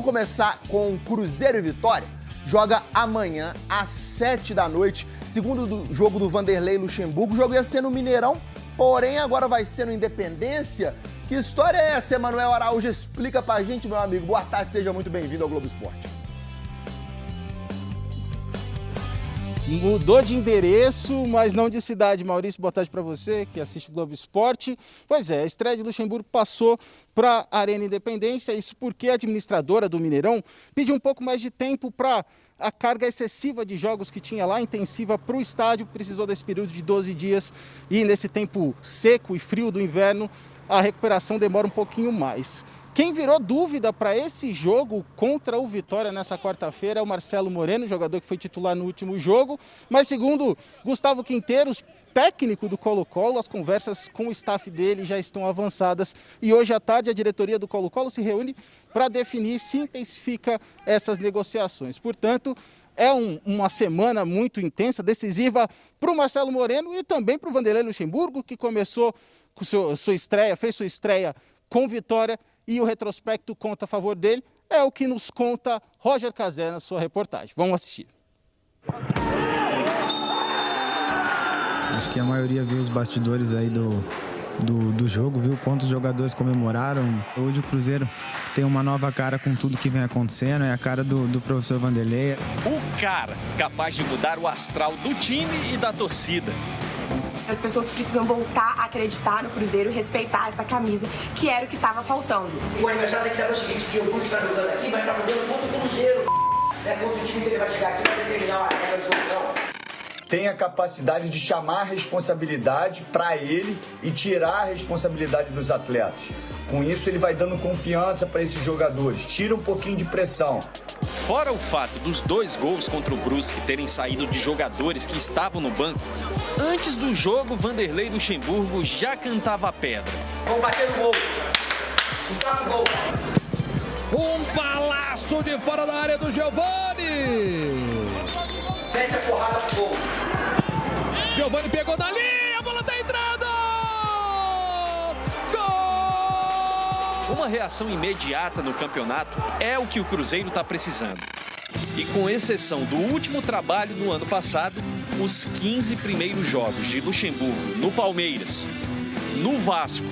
Vamos começar com Cruzeiro e Vitória? Joga amanhã, às 7 da noite, segundo jogo do Vanderlei Luxemburgo. O jogo ia ser no Mineirão, porém agora vai ser no Independência. Que história é essa, Emanuel Araújo? Explica pra gente, meu amigo. Boa tarde, seja muito bem-vindo ao Globo Esporte. Mudou de endereço, mas não de cidade. Maurício, boa tarde para você que assiste o Globo Esporte. Pois é, a estreia de Luxemburgo passou para a Arena Independência, isso porque a administradora do Mineirão pediu um pouco mais de tempo para a carga excessiva de jogos que tinha lá, intensiva para o estádio, precisou desse período de 12 dias e nesse tempo seco e frio do inverno, a recuperação demora um pouquinho mais. Quem virou dúvida para esse jogo contra o Vitória nessa quarta-feira é o Marcelo Moreno, jogador que foi titular no último jogo, mas segundo Gustavo Quinteiros, técnico do Colo-Colo, as conversas com o staff dele já estão avançadas e hoje à tarde a diretoria do Colo-Colo se reúne para definir se intensifica essas negociações. Portanto, é uma semana muito intensa, decisiva para o Marcelo Moreno e também para o Vanderlei Luxemburgo, que começou com sua estreia, fez sua estreia com Vitória, e o retrospecto conta a favor dele, é o que nos conta Roger Cazé na sua reportagem. Vamos assistir. Acho que a maioria viu os bastidores aí do jogo, viu quantos jogadores comemoraram. Hoje o Cruzeiro tem uma nova cara com tudo que vem acontecendo, é a cara do professor Vanderlei. O cara capaz de mudar o astral do time e da torcida. As pessoas precisam voltar a acreditar no Cruzeiro e respeitar essa camisa, que era o que estava faltando. O aniversário tem que saber o seguinte, que o Bruno está jogando aqui, mas está jogando contra o Cruzeiro. Não é contra o time dele, vai chegar aqui e vai determinar a regra do jogo, não. Tem a capacidade de chamar a responsabilidade para ele e tirar a responsabilidade dos atletas. Com isso, ele vai dando confiança para esses jogadores, tira um pouquinho de pressão. Fora o fato dos 2 gols contra o Brusque terem saído de jogadores que estavam no banco, antes do jogo, Vanderlei Luxemburgo já cantava a pedra. Vamos bater no gol, chutar pro gol. Um balaço de fora da área do Giovani. Mete a porrada pro gol. Giovani pegou dali, a bola tá entrando! Gol! Uma reação imediata no campeonato é o que o Cruzeiro está precisando. E com exceção do último trabalho no ano passado, os 15 primeiros jogos de Luxemburgo no Palmeiras, no Vasco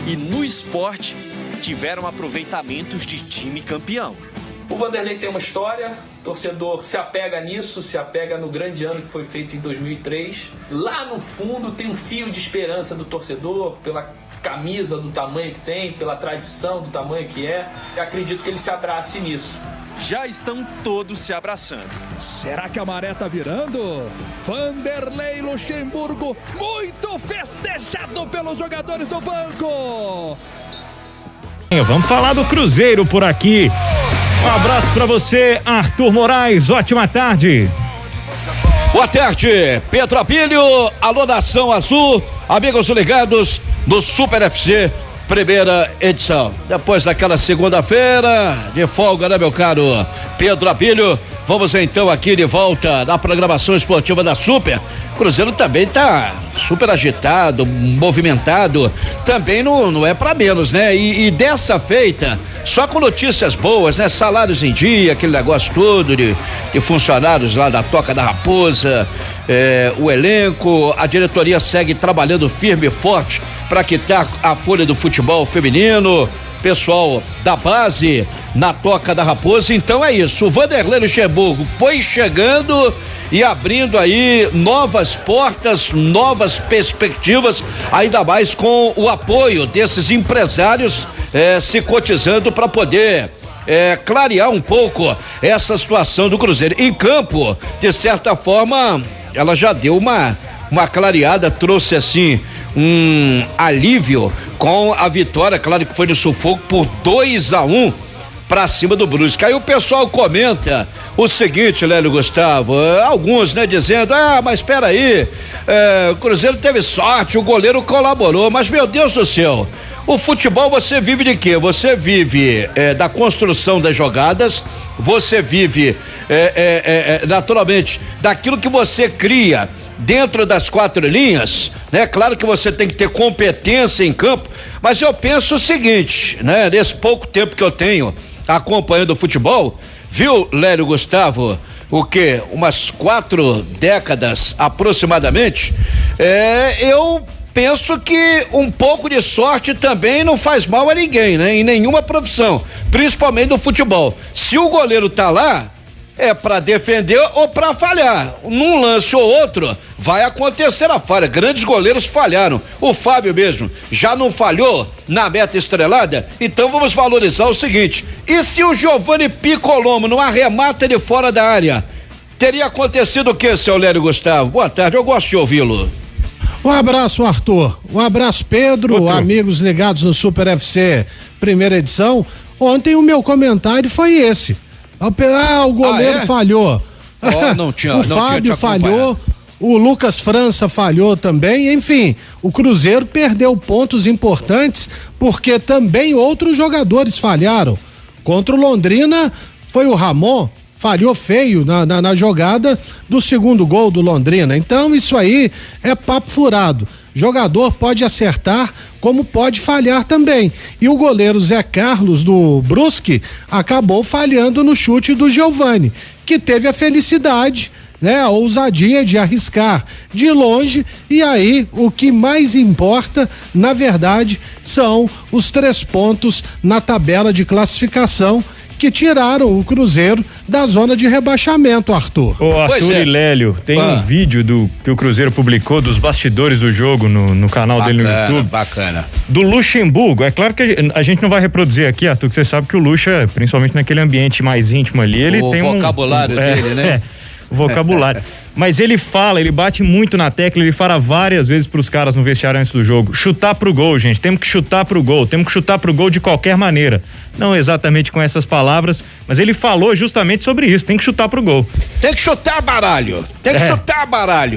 e no Sport tiveram aproveitamentos de time campeão. O Vanderlei tem uma história, o torcedor se apega nisso, se apega no grande ano que foi feito em 2003. Lá no fundo tem um fio de esperança do torcedor, pela camisa do tamanho que tem, pela tradição do tamanho que é. Eu acredito que ele se abrace nisso. Já estão todos se abraçando. Será que a maré tá virando? Vanderlei Luxemburgo, muito festejado pelos jogadores do banco. Vamos falar do Cruzeiro por aqui. Um abraço pra você, Arthur Moraes, ótima tarde. Boa tarde, Pedro Abílio, alô Nação Azul, amigos ligados no Super FC, primeira edição. Depois daquela segunda-feira de folga, né, meu caro Pedro Abílio? Vamos então aqui de volta na programação esportiva da Super. Cruzeiro também tá super agitado, movimentado, também não é pra menos, né? E dessa feita, só com notícias boas, né? Salários em dia, aquele negócio todo de funcionários lá da Toca da Raposa, o elenco, a diretoria segue trabalhando firme e forte para quitar a folha do futebol feminino, pessoal da base na Toca da Raposa. Então é isso, o Vanderlei Luxemburgo foi chegando e abrindo aí novas portas, novas perspectivas, ainda mais com o apoio desses empresários se cotizando para poder clarear um pouco essa situação do Cruzeiro. Em campo, de certa forma, ela já deu uma clareada, trouxe assim um alívio com a vitória, claro que foi no sufoco por 2-1 pra cima do Brusque. Aí o pessoal comenta o seguinte, Lélio Gustavo, alguns, né, dizendo, mas espera aí, o Cruzeiro teve sorte, o goleiro colaborou, mas meu Deus do céu, o futebol você vive de quê? Você vive da construção das jogadas, você vive naturalmente daquilo que você cria dentro das 4 linhas, né? Claro que você tem que ter competência em campo, mas eu penso o seguinte, né? Nesse pouco tempo que eu tenho acompanhando o futebol, viu, Lélio Gustavo, o quê? Umas 4 décadas aproximadamente, eu penso que um pouco de sorte também não faz mal a ninguém, né? Em nenhuma profissão, principalmente no futebol. Se o goleiro tá lá, é para defender ou para falhar. Num lance ou outro, vai acontecer a falha. Grandes goleiros falharam. O Fábio mesmo já não falhou na meta estrelada? Então vamos valorizar o seguinte: e se o Giovani Picolomo não arremata ele fora da área? Teria acontecido o que, seu Lélio Gustavo? Boa tarde, eu gosto de ouvi-lo. Um abraço, Arthur. Um abraço, Pedro. Amigos ligados no Super FC primeira edição. Ontem o meu comentário foi esse. O goleiro falhou. Não tinha, o Fábio falhou, o Lucas França falhou também. Enfim, o Cruzeiro perdeu pontos importantes porque também outros jogadores falharam. Contra o Londrina foi o Ramon, falhou feio na jogada do segundo gol do Londrina. Então isso aí é papo furado. Jogador pode acertar, como pode falhar também. E o goleiro Zé Carlos do Brusque acabou falhando no chute do Giovani, que teve a felicidade, né, a ousadia de arriscar de longe. E aí o que mais importa, na verdade, são os 3 pontos na tabela de classificação que tiraram o Cruzeiro da zona de rebaixamento, Arthur. Ô, Arthur e Lélio, tem um vídeo que o Cruzeiro publicou dos bastidores do jogo no canal dele no YouTube. Bacana. Do Luxemburgo. É claro que a gente não vai reproduzir aqui, Arthur, que você sabe que o Luxa, principalmente naquele ambiente mais íntimo ali, ele tem o vocabulário dele, né? Vocabulário. Mas ele bate muito na tecla, ele fala várias vezes pros caras no vestiário antes do jogo: chutar pro gol, gente, temos que chutar pro gol de qualquer maneira. Não exatamente com essas palavras, mas ele falou justamente sobre isso: tem que chutar pro gol. Tem que chutar baralho,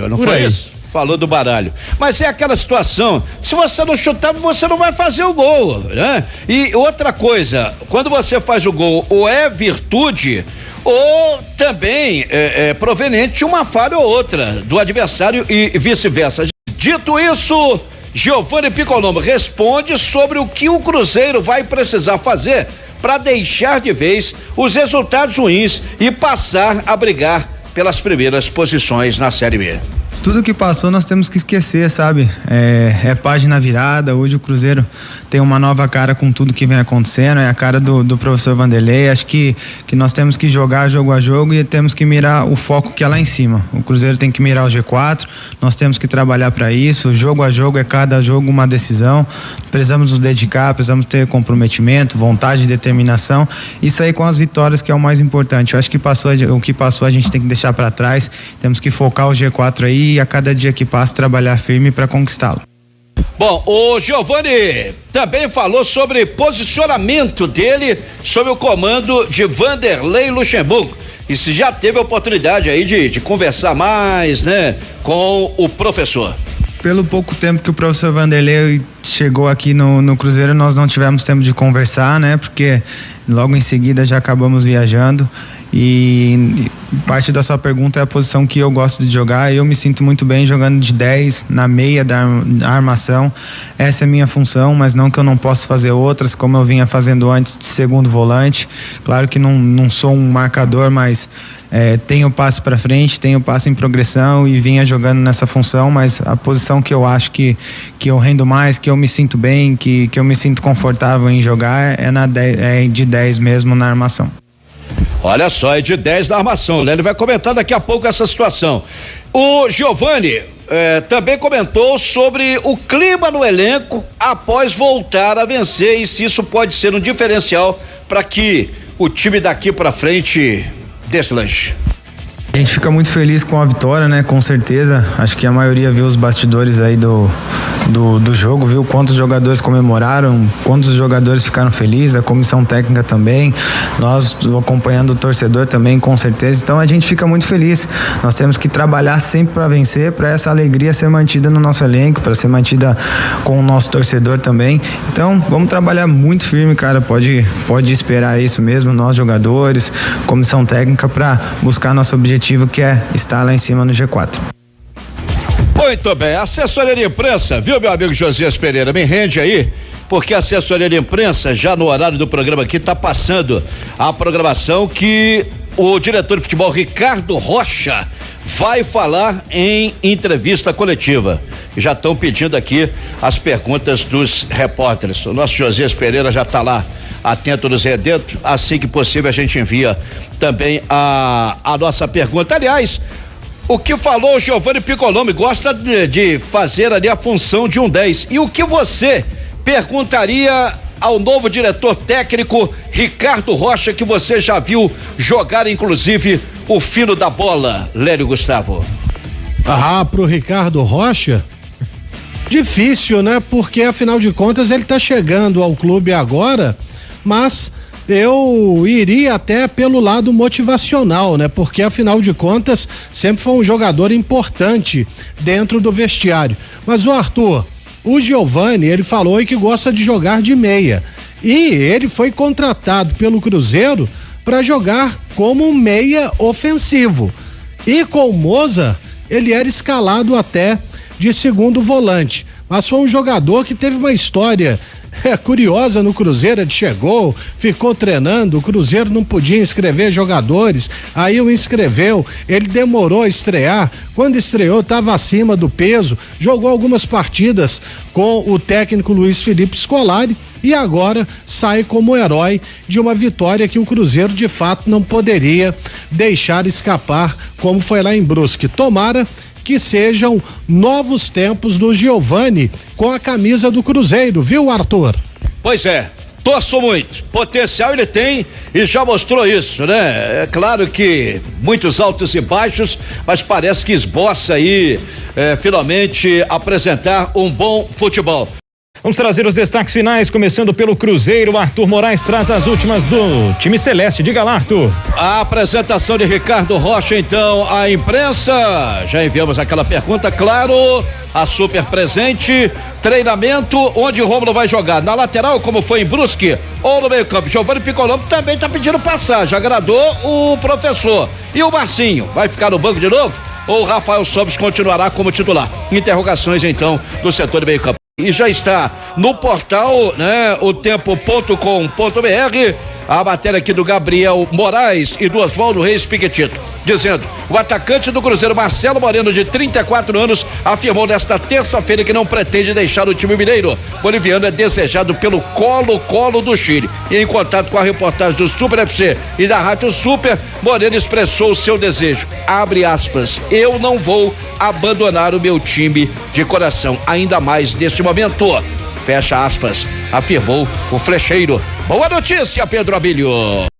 não Por foi aí. isso? Falou do baralho. Mas é aquela situação, se você não chutar, você não vai fazer o gol, né? E outra coisa, quando você faz o gol, ou é virtude, ou também é proveniente de uma falha ou outra do adversário e vice-versa. Dito isso, Giovani Picolomo responde sobre o que o Cruzeiro vai precisar fazer para deixar de vez os resultados ruins e passar a brigar pelas primeiras posições na Série B. Tudo que passou nós temos que esquecer, sabe? É página virada. Hoje o Cruzeiro tem uma nova cara com tudo que vem acontecendo, é a cara do professor Vanderlei. Acho que nós temos que jogar jogo a jogo e temos que mirar o foco que é lá em cima. O Cruzeiro tem que mirar o G4, nós temos que trabalhar para isso. Jogo a jogo é cada jogo uma decisão. Precisamos nos dedicar, precisamos ter comprometimento, vontade e determinação. Isso aí com as vitórias, que é o mais importante. Eu acho que o que passou a gente tem que deixar para trás. Temos que focar o G4 aí e a cada dia que passa trabalhar firme para conquistá-lo. Bom, o Giovani também falou sobre posicionamento dele sob o comando de Vanderlei Luxemburgo. E se já teve a oportunidade aí de conversar mais, né, com o professor. Pelo pouco tempo que o professor Vanderlei chegou aqui no Cruzeiro, nós não tivemos tempo de conversar, né? Porque logo em seguida já acabamos viajando. E parte da sua pergunta é a posição que eu gosto de jogar. Eu me sinto muito bem jogando de 10 na meia da armação. Essa é a minha função, mas não que eu não possa fazer outras, como eu vinha fazendo antes de segundo volante. Claro que não sou um marcador, mas tenho passe para frente, tenho passe em progressão e vinha jogando nessa função, mas a posição que eu acho que eu rendo mais, que eu me sinto bem, que eu me sinto confortável em jogar é de 10 mesmo na armação. Olha só, é de 10 na armação. O Lélio vai comentar daqui a pouco essa situação. O Giovani também comentou sobre o clima no elenco após voltar a vencer e se isso pode ser um diferencial para que o time daqui para frente deslanche. A gente fica muito feliz com a vitória, né? Com certeza. Acho que a maioria viu os bastidores aí do jogo, viu quantos jogadores comemoraram, quantos jogadores ficaram felizes, a comissão técnica também, nós acompanhando o torcedor também, com certeza. Então a gente fica muito feliz. Nós temos que trabalhar sempre para vencer, para essa alegria ser mantida no nosso elenco, para ser mantida com o nosso torcedor também. Então vamos trabalhar muito firme, cara. Pode esperar isso mesmo, nós jogadores, comissão técnica, para buscar nosso objetivo, que é estar lá em cima no G4. Muito bem, assessoria de imprensa, viu, meu amigo Josias Pereira? Me rende aí, porque a assessoria de imprensa, já no horário do programa aqui, tá passando a programação que o diretor de futebol Ricardo Rocha vai falar em entrevista coletiva. Já estão pedindo aqui as perguntas dos repórteres. O nosso Josias Pereira já está lá, atento nos redentos. Assim que possível a gente envia também a nossa pergunta. Aliás, o que falou o Giovanni Piccolommi, gosta de fazer ali a função de um 10. E o que você perguntaria ao novo diretor técnico Ricardo Rocha, que você já viu jogar inclusive o fino da bola, Lélio Gustavo? Pro Ricardo Rocha, difícil, né? Porque afinal de contas ele tá chegando ao clube agora, mas eu iria até pelo lado motivacional, né? Porque afinal de contas sempre foi um jogador importante dentro do vestiário. Mas o Arthur, o Giovanni, ele falou que gosta de jogar de meia e ele foi contratado pelo Cruzeiro para jogar como um meia ofensivo, e com o Moza ele era escalado até de segundo volante, mas foi um jogador que teve uma história curiosa no Cruzeiro. Ele chegou, ficou treinando, o Cruzeiro não podia inscrever jogadores, aí o inscreveu, ele demorou a estrear, quando estreou estava acima do peso, jogou algumas partidas com o técnico Luiz Felipe Scolari e agora sai como herói de uma vitória que o Cruzeiro de fato não poderia deixar escapar, como foi lá em Brusque. Tomara que sejam novos tempos do Giovanni com a camisa do Cruzeiro, viu, Arthur? Pois é, torço muito, potencial ele tem e já mostrou isso, né? É claro que muitos altos e baixos, mas parece que esboça aí finalmente apresentar um bom futebol. Vamos trazer os destaques finais, começando pelo Cruzeiro. Arthur Moraes traz as últimas do time celeste. Diga lá, Arthur. A apresentação de Ricardo Rocha, então, à imprensa. Já enviamos aquela pergunta, claro, a super presente. Treinamento, onde o Rômulo vai jogar? Na lateral, como foi em Brusque, ou no meio campo? Giovanni Piccolommi também está pedindo passagem, agradou o professor. E o Marcinho, vai ficar no banco de novo? Ou o Rafael Sobis continuará como titular? Interrogações, então, do setor de meio campo. E já está no portal, né, o tempo.com.br, a matéria aqui do Gabriel Moraes e do Oswaldo Reis Piquetito, dizendo: o atacante do Cruzeiro, Marcelo Moreno, de 34 anos, afirmou nesta terça-feira que não pretende deixar o time mineiro. Boliviano é desejado pelo Colo-Colo do Chile. E em contato com a reportagem do Super FC e da Rádio Super, Moreno expressou o seu desejo, abre aspas: eu não vou abandonar o meu time de coração, ainda mais neste momento, fecha aspas, afirmou o flecheiro. Boa notícia, Pedro Abílio.